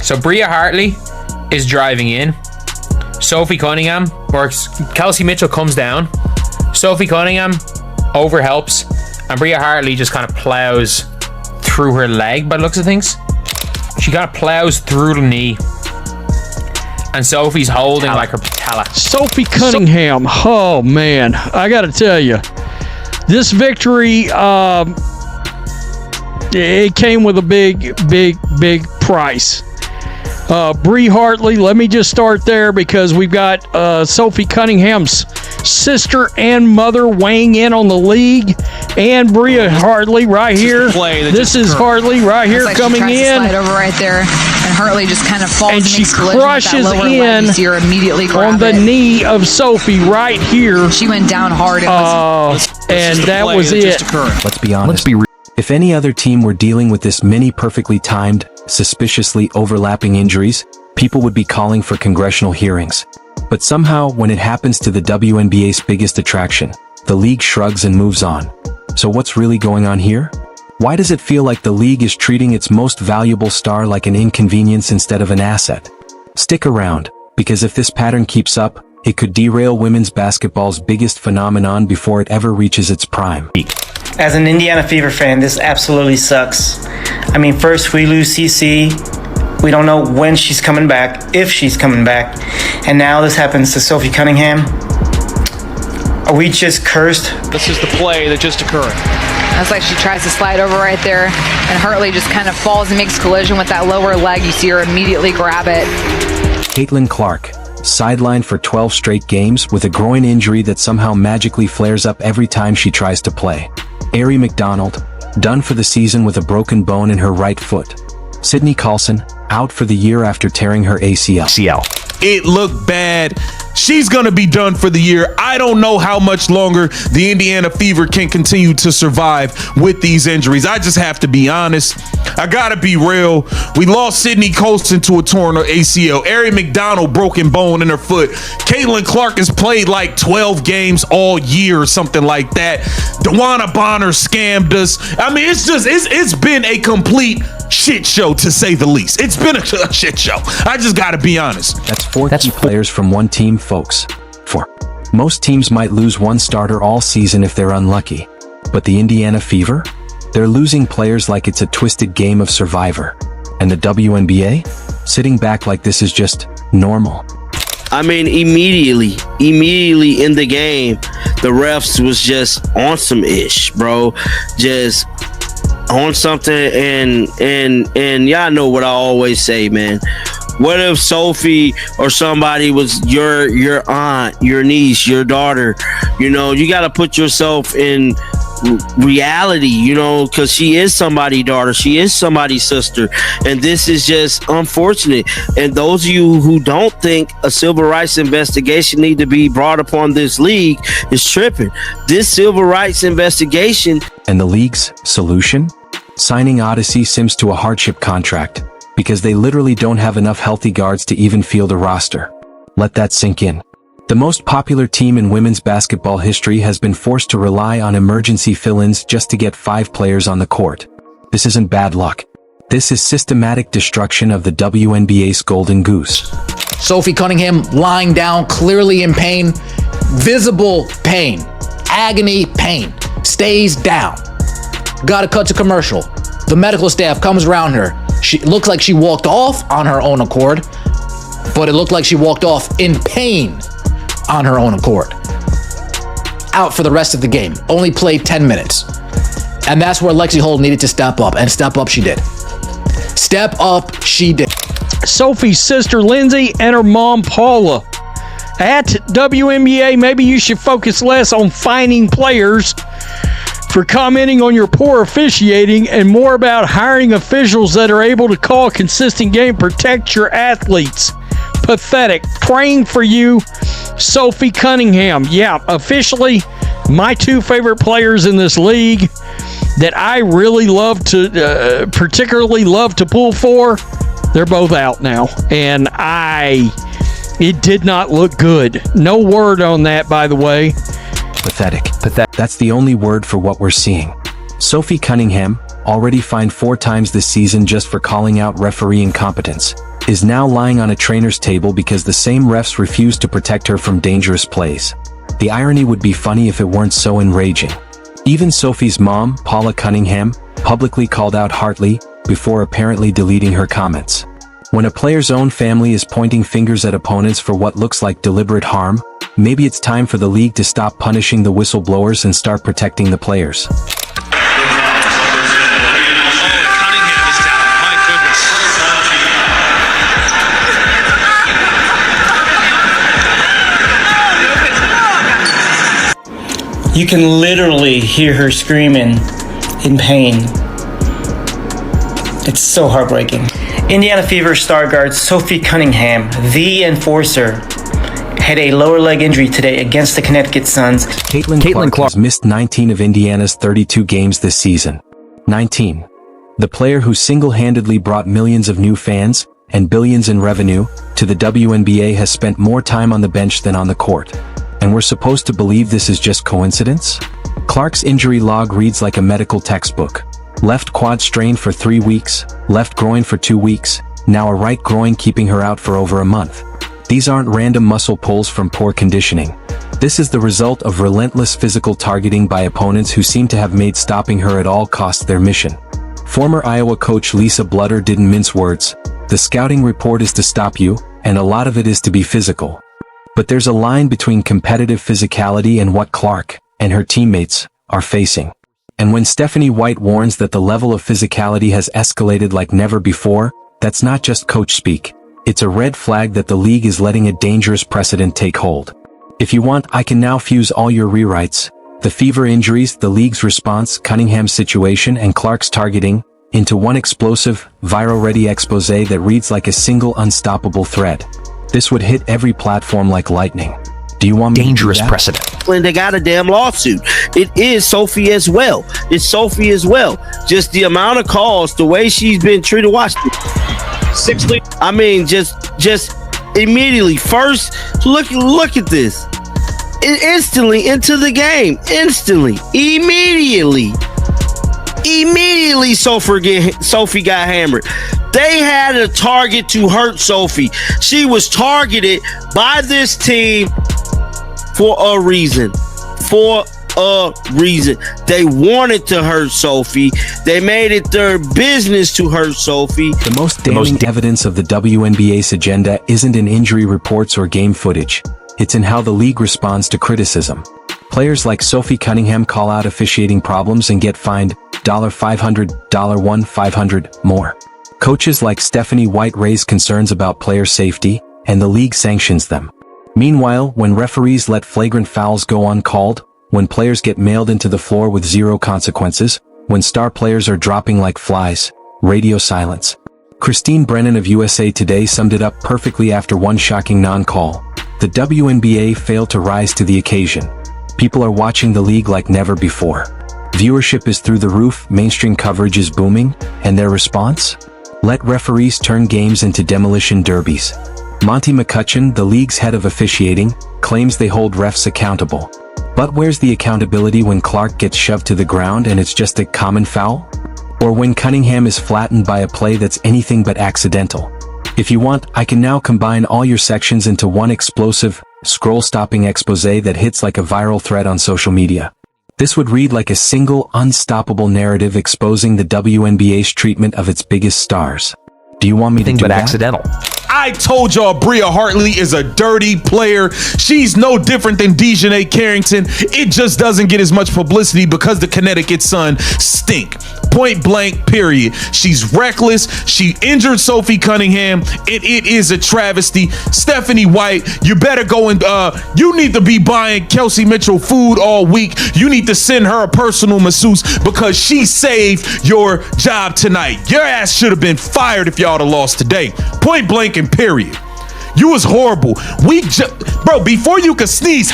So Bria Hartley is driving in. Sophie Cunningham works. Kelsey Mitchell comes down. Sophie Cunningham overhelps, and Bria Hartley just kind of plows through her leg by the looks of things. She kind of plows through the knee, and Sophie's holding like her patella. Sophie Cunningham. Oh man, I got to tell you, this victory, it came with a big price. Bria Hartley, let me just start there because we've got Sophie Cunningham's sister and mother weighing in on the league, and Bria Hartley right here. This is Hartley right here coming in. Slide over right there, and Hartley just kind of falls and she crushes in on the knee of Sophie right here. She went down hard. And that was it. Let's be honest. If any other team were dealing with this many perfectly timed, suspiciously overlapping injuries, people would be calling for congressional hearings. But somehow, when it happens to the WNBA's biggest attraction, the league shrugs and moves on. So what's really going on here? Why does it feel like the league is treating its most valuable star like an inconvenience instead of an asset? Stick around, because if this pattern keeps up, it could derail women's basketball's biggest phenomenon before it ever reaches its prime. As an Indiana Fever fan, this absolutely sucks. I mean, first we lose CC. We don't know when she's coming back, if she's coming back. And now this happens to Sophie Cunningham. Are we just cursed? This is the play that just occurred. That's like she tries to slide over right there, and Hartley just kind of falls and makes collision with that lower leg. You see her immediately grab it. Caitlin Clark, sidelined for 12 straight games with a groin injury that somehow magically flares up every time she tries to play. Aari McDonald, done for the season with a broken bone in her right foot. Sydney Carlson, out for the year after tearing her ACL. It looked bad. She's going to be done for the year. I don't know how much longer the Indiana Fever can continue to survive with these injuries. I just have to be honest. I got to be real. We lost Sydney Colston to a torn ACL. Aari McDonald, broken bone in her foot. Caitlin Clark has played like 12 games all year or something like that. DeWanna Bonner scammed us. I mean, it's been a complete shit show, to say the least. It's been a shit show. I just got to be honest. That's four key players from one team, folks. 4. Most teams might lose one starter all season if they're unlucky. But the Indiana Fever? They're losing players like it's a twisted game of Survivor. And the WNBA? Sitting back like this is just normal. I mean, immediately in the game, the refs was just on some ish, bro. Just on something, and y'all know what I always say, man. What if Sophie or somebody was your aunt, your niece, your daughter? You know, you got to put yourself in reality, you know, because she is somebody's daughter, she is somebody's sister, and this is just unfortunate. And those of you who don't think a civil rights investigation need to be brought upon this league is tripping. This civil rights investigation. And the league's solution? Signing Odyssey Sims to a hardship contract, because they literally don't have enough healthy guards to even field a roster. Let that sink in. The most popular team in women's basketball history has been forced to rely on emergency fill-ins just to get 5 players on the court. This isn't bad luck. This is systematic destruction of the WNBA's golden goose. Sophie Cunningham lying down, clearly in pain, visible pain, agony pain, stays down. Gotta cut to commercial. The medical staff comes around her. She looks like she walked off on her own accord, but it looked like she walked off in pain on her own accord. Out for the rest of the game. Only played 10 minutes. And that's where Lexi Holt needed to step up, and step up she did. Step up she did. Sophie's sister Lindsay and her mom Paula. At WNBA, maybe you should focus less on fining players for commenting on your poor officiating and more about hiring officials that are able to call a consistent game, protect your athletes. Pathetic. Praying for you, Sophie Cunningham. Yeah, officially, my 2 favorite players in this league that I really love to, particularly love to pull for, they're both out now. And it did not look good. No word on that, by the way. Pathetic. That's the only word for what we're seeing. Sophie Cunningham, already fined 4 times this season just for calling out referee incompetence. is now lying on a trainer's table because the same refs refused to protect her from dangerous plays. The irony would be funny if it weren't so enraging. Even Sophie's mom, Paula Cunningham, publicly called out Hartley before apparently deleting her comments. When a player's own family is pointing fingers at opponents for what looks like deliberate harm, maybe it's time for the league to stop punishing the whistleblowers and start protecting the players. You can literally hear her screaming in pain. It's so heartbreaking. Indiana Fever star guard Sophie Cunningham, the enforcer, had a lower leg injury today against the Connecticut Suns. Caitlin Clark has missed 19 of Indiana's 32 games this season. 19. The player who single-handedly brought millions of new fans and billions in revenue to the WNBA has spent more time on the bench than on the court. And we're supposed to believe this is just coincidence? Clark's injury log reads like a medical textbook. Left quad strain for 3 weeks, left groin for 2 weeks, now a right groin keeping her out for over a month. These aren't random muscle pulls from poor conditioning. This is the result of relentless physical targeting by opponents who seem to have made stopping her at all costs their mission. Former Iowa coach Lisa Blutter didn't mince words. The scouting report is to stop you, and a lot of it is to be physical. But there's a line between competitive physicality and what Clark and her teammates are facing. And when Stephanie White warns that the level of physicality has escalated like never before, that's not just coach speak. It's a red flag that the league is letting a dangerous precedent take hold. If you want, I can now fuse all your rewrites, the Fever injuries, the league's response, Cunningham's situation, and Clark's targeting, into one explosive, viral-ready expose that reads like a single unstoppable thread. This would hit every platform like lightning. Do you want me Dangerous to do that? precedent. And they got a damn lawsuit. It is Sophie as well. It's Sophie as well. Just the amount of calls, the way she's been treated. Watch it. I mean, just immediately. First, look at this. Instantly into the game. Instantly. Immediately Sophie got hammered. They had a target to hurt Sophie. She was targeted by this team for a reason. They wanted to hurt Sophie. They made it their business to hurt Sophie. The most damning evidence of the WNBA's agenda isn't in injury reports or game footage. It's in how the league responds to criticism. Players like Sophie Cunningham call out officiating problems and get fined $500, $500 more. Coaches like Stephanie White raise concerns about player safety, and the league sanctions them. Meanwhile, when referees let flagrant fouls go uncalled, when players get mailed into the floor with zero consequences, when star players are dropping like flies, radio silence. Christine Brennan of USA Today summed it up perfectly after one shocking non-call. The WNBA failed to rise to the occasion. People are watching the league like never before. Viewership is through the roof, mainstream coverage is booming, and their response? Let referees turn games into demolition derbies. Monty McCutcheon, the league's head of officiating, claims they hold refs accountable. But where's the accountability when Clark gets shoved to the ground and it's just a common foul? Or when Cunningham is flattened by a play that's anything but accidental? If you want, I can now combine all your sections into one explosive, scroll-stopping expose that hits like a viral thread on social media. This would read like a single, unstoppable narrative exposing the WNBA's treatment of its biggest stars. Do you want me to do that? Accidental. I told y'all Bria Hartley is a dirty player. She's no different than Dejanay Carrington. It just doesn't get as much publicity because the Connecticut Sun stink. Point blank, period. She's reckless. She injured Sophie Cunningham. It is a travesty. Stephanie White, you better go and you need to be buying Kelsey Mitchell food all week. You need to send her a personal masseuse because she saved your job tonight. Your ass should have been fired if y'all had lost today. Point blank and period. You was horrible. Bro, before you could sneeze,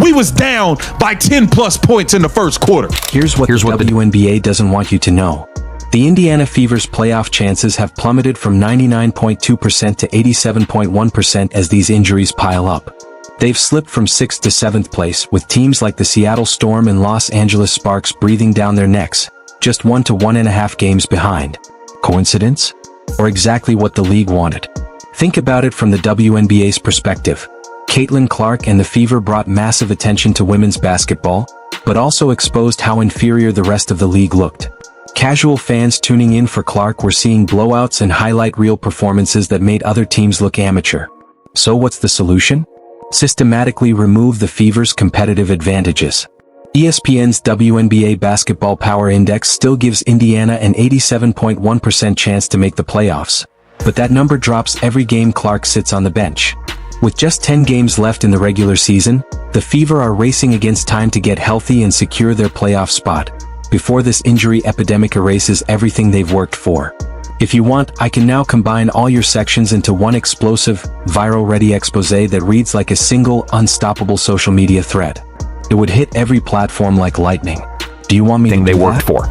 we was down by 10 plus points in the first quarter. Here's what the WNBA doesn't want you to know. The Indiana Fever's playoff chances have plummeted from 99.2% to 87.1% as these injuries pile up. They've slipped from 6th to 7th place, with teams like the Seattle Storm and Los Angeles Sparks breathing down their necks, just 1 to 1.5 games behind. Coincidence? or exactly what the league wanted. Think about it from the WNBA's perspective. Caitlin Clark and the Fever brought massive attention to women's basketball, but also exposed how inferior the rest of the league looked. Casual fans tuning in for Clark were seeing blowouts and highlight reel performances that made other teams look amateur. So what's the solution? Systematically remove the Fever's competitive advantages. ESPN's WNBA Basketball Power Index still gives Indiana an 87.1% chance to make the playoffs, but that number drops every game Clark sits on the bench. With just 10 games left in the regular season, the Fever are racing against time to get healthy and secure their playoff spot, before this injury epidemic erases everything they've worked for. If you want, I can now combine all your sections into one explosive, viral-ready expose that reads like a single, unstoppable social media thread. It would hit every platform like lightning. Do you want me to do They that? worked for.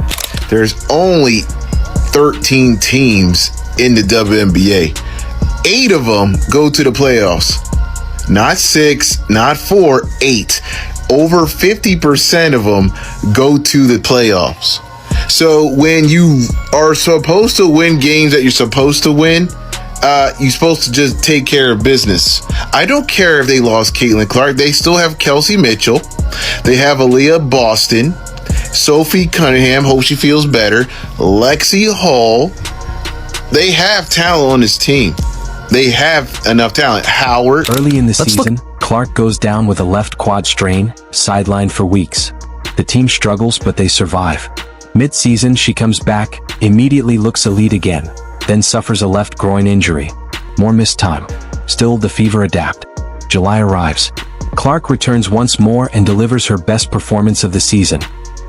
There's only 13 teams in the WNBA. 8 of them go to the playoffs. Not 6, not 4, 8. Over 50% of them go to the playoffs. So when you are supposed to win games that you're supposed to win, you're supposed to just take care of business. I don't care if they lost Caitlin Clark. They still have Kelsey Mitchell. They have Aaliyah Boston, Sophie Cunningham, hope she feels better, Lexi Hall. They have talent on this team. They have enough talent. Howard. Early in the season, Clark goes down with a left quad strain, sidelined for weeks. The team struggles, but they survive. Mid-season, she comes back, immediately looks elite again, then suffers a left groin injury. More missed time. Still, the Fever adapt. July arrives. Clark returns once more and delivers her best performance of the season.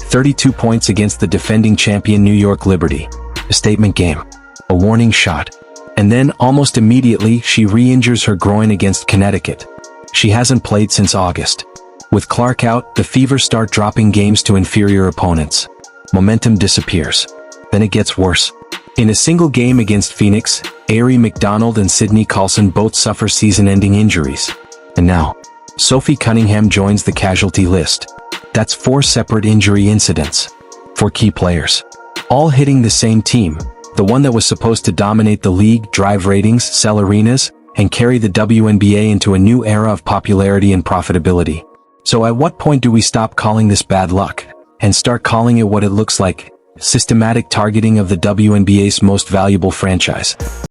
32 points against the defending champion New York Liberty. A statement game. A warning shot. And then, almost immediately, she re-injures her groin against Connecticut. She hasn't played since August. With Clark out, the Fever start dropping games to inferior opponents. Momentum disappears. Then it gets worse. In a single game against Phoenix, Arie McDonald and Sydney Carlson both suffer season-ending injuries. And now, Sophie Cunningham joins the casualty list. That's 4 separate injury incidents. 4 key players. All hitting the same team, the one that was supposed to dominate the league, drive ratings, sell arenas, and carry the WNBA into a new era of popularity and profitability. So at what point do we stop calling this bad luck, and start calling it what it looks like? Systematic targeting of the WNBA's most valuable franchise.